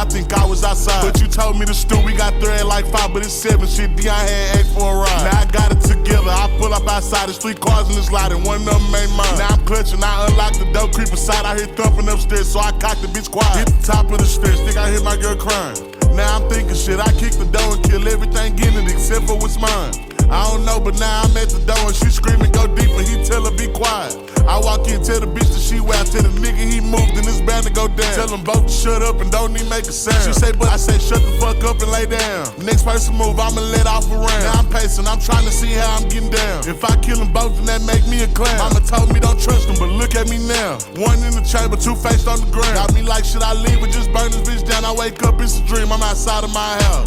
I think I was outside. But you told me to stew, we got there at like 5, but it's 7. Shit, Dion had asked for a ride. Now I got it together, I pull up outside, there's 3 cars in this lot and one of them ain't mine. Now I'm clutching, I unlock the door, creep aside, I hear thumping upstairs, so I cock the bitch quiet. Hit the top of the stairs, think I hear my girl crying. Now I'm thinking shit, I kick the door and kill everything in it except for what's mine. I don't know, but now I'm at the door and she screaming, go deeper, he tell her be quiet. I walk in, tell the bitch that she wild, tell the nigga he moved and it's bound to go down. Tell them both to shut up and don't even make a sound. She say, but I say, shut the fuck up and lay down. Next person move, I'ma let off a round. Now I'm pacing, I'm trying to see how I'm getting down. If I kill them both, then that make me a clown. Mama told me don't trust them, but look at me now. 1 in the chamber, 2 faced on the ground. Got me like, should I leave or just burn this bitch down? I wake up, it's a dream, I'm outside of my house.